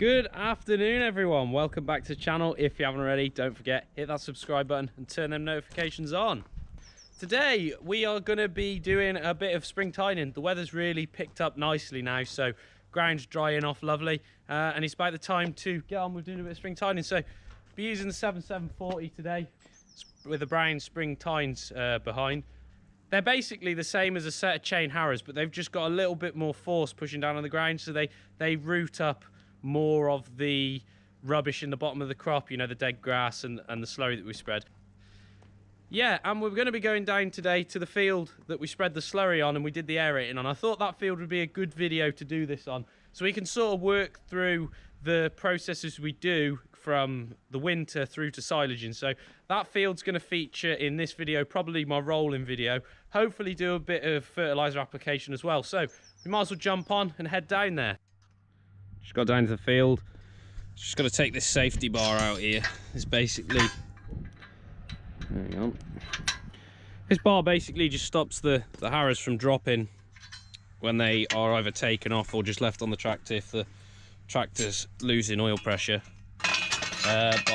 Good afternoon, everyone. Welcome back to the channel. If you haven't already, don't forget, hit that subscribe button and turn them notifications on. Today, we are going to be doing a bit of spring tining. The weather's really picked up nicely now, so ground's drying off lovely. And it's about the time to get on with doing a bit of spring tining. So, I'll be using the 7740 today with the brown spring tines behind. They're basically the same as a set of chain harrows, but they've just got a little bit more force pushing down on the ground, so they root up more of the rubbish in the bottom of the crop, you know, the dead grass and the slurry that we spread. Yeah, and we're going to be going down today to the field that we spread the slurry on and we did the aerating on. I thought that field would be a good video to do this on, so we can sort of work through the processes we do from the winter through to silaging. So that field's going to feature in this video, probably my rolling video. Hopefully do a bit of fertilizer application as well. So we might as well jump on and head down there. Just got down to the field. Just got to take this safety bar out here. It's basically, hang on. This bar basically just stops the harrows from dropping when they are either taken off or just left on the tractor if the tractor's losing oil pressure. But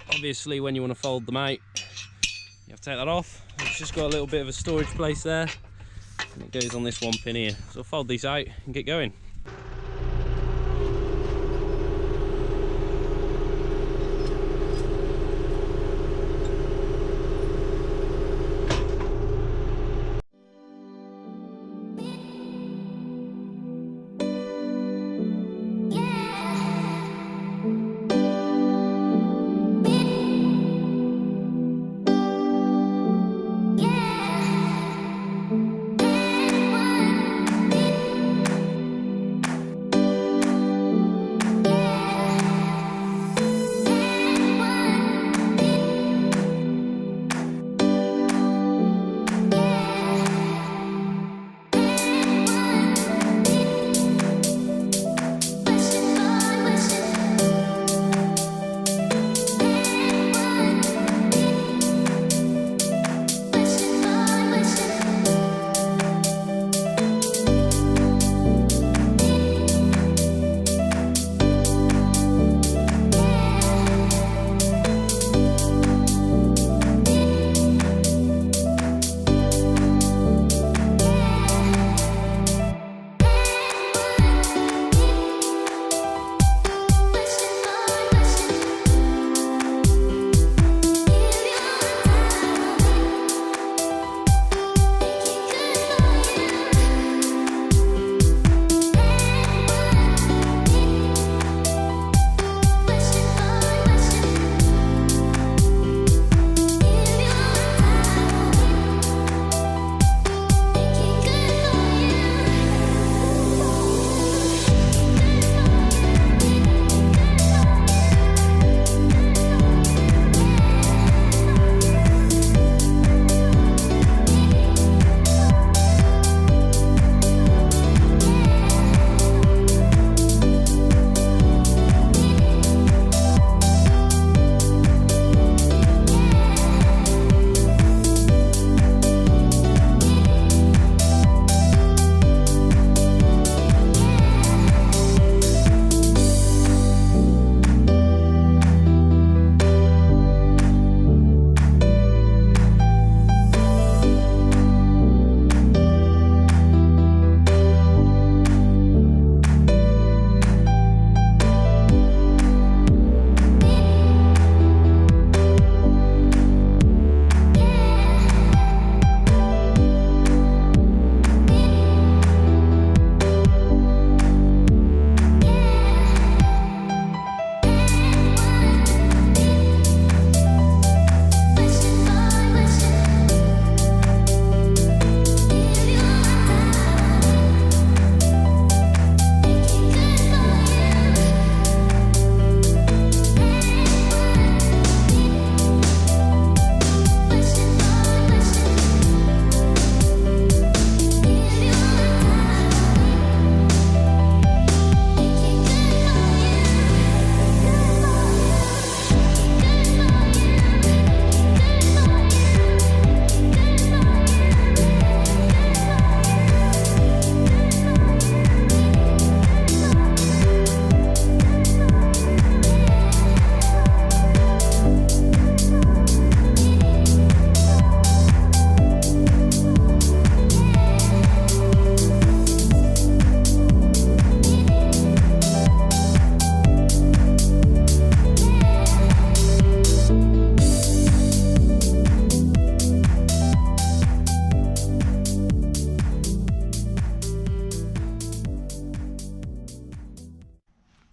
obviously when you want to fold them out, you have to take that off. It's just got a little bit of a storage place there, and it goes on this one pin here. So I'll fold these out and get going.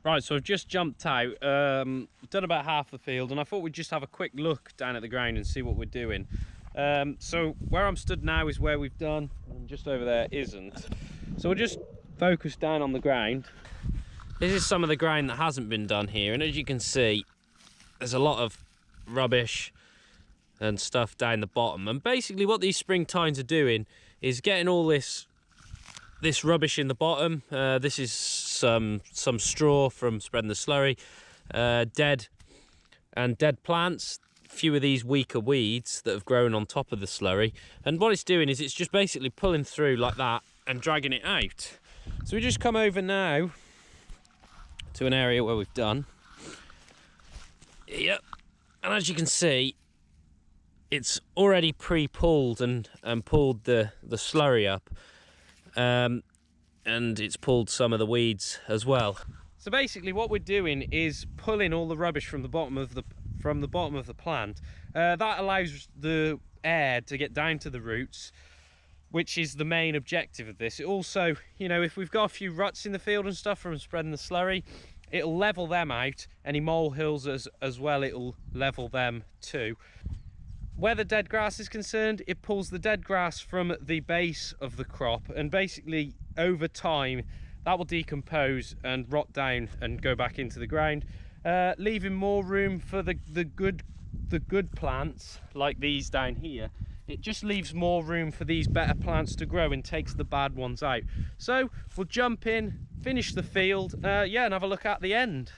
Right, so I've just jumped out, done about half the field, and I thought we'd just have a quick look down at the ground and see what we're doing. So where I'm stood now is where we've done, and just over there isn't. So we'll just focus down on the ground. This is some of the ground that hasn't been done here, and as you can see, there's a lot of rubbish and stuff down the bottom. And basically what these spring tines are doing is getting all this rubbish in the bottom. This is some straw from spreading the slurry, dead plants, a few of these weaker weeds that have grown on top of the slurry. And what it's doing is it's just basically pulling through like that and dragging it out. So we just come over now to an area where we've done. Yep. And as you can see, it's already pre-pulled and pulled the slurry up. And it's pulled some of the weeds as well. So basically what we're doing is pulling all the rubbish from the bottom of the plant. That allows the air to get down to the roots, which is the main objective of this. It also, you know, if we've got a few ruts in the field and stuff from spreading the slurry, it'll level them out. Any molehills as well, it'll level them too. Where the dead grass is concerned, it pulls the dead grass from the base of the crop, and basically over time that will decompose and rot down and go back into the ground, leaving more room for the good plants like these down here. It just leaves more room for these better plants to grow and takes the bad ones out. So we'll jump in, finish the field, yeah, and have a look at the end.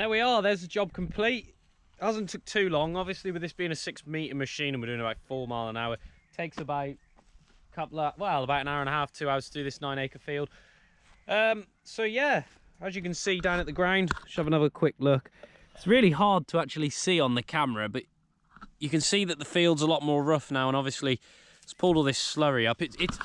there we are, there's the job complete. It hasn't took too long. Obviously, with this being a 6-metre machine and we're doing about 4 miles an hour, it takes about about an hour and a half, 2 hours to do this 9-acre field. So yeah, as you can see down at the ground, let's have another quick look. It's really hard to actually see on the camera, but you can see that the field's a lot more rough now, and obviously it's pulled all this slurry up. It's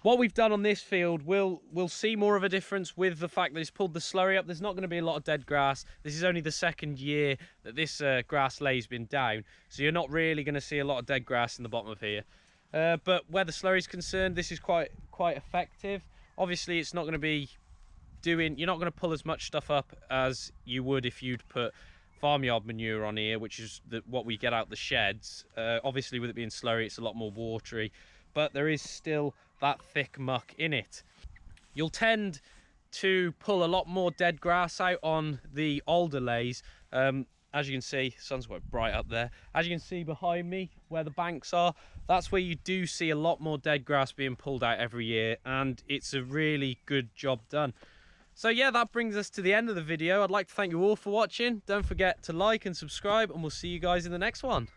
what we've done on this field, we'll see more of a difference with the fact that it's pulled the slurry up. There's not going to be a lot of dead grass. This is only the 2nd year that this grass lay's been down, so you're not really going to see a lot of dead grass in the bottom of here. But where the slurry is concerned, this is quite effective. Obviously, it's not going to be you're not going to pull as much stuff up as you would if you'd put farmyard manure on here, which is what we get out the sheds. Obviously, with it being slurry, it's a lot more watery, but there is still that thick muck in it. You'll tend to pull a lot more dead grass out on the older lays. As you can see, the sun's quite bright up there. As you can see behind me, where the banks are, that's where you do see a lot more dead grass being pulled out every year, and it's a really good job done. So yeah, that brings us to the end of the video. I'd like to thank you all for watching. Don't forget to like and subscribe, and we'll see you guys in the next one.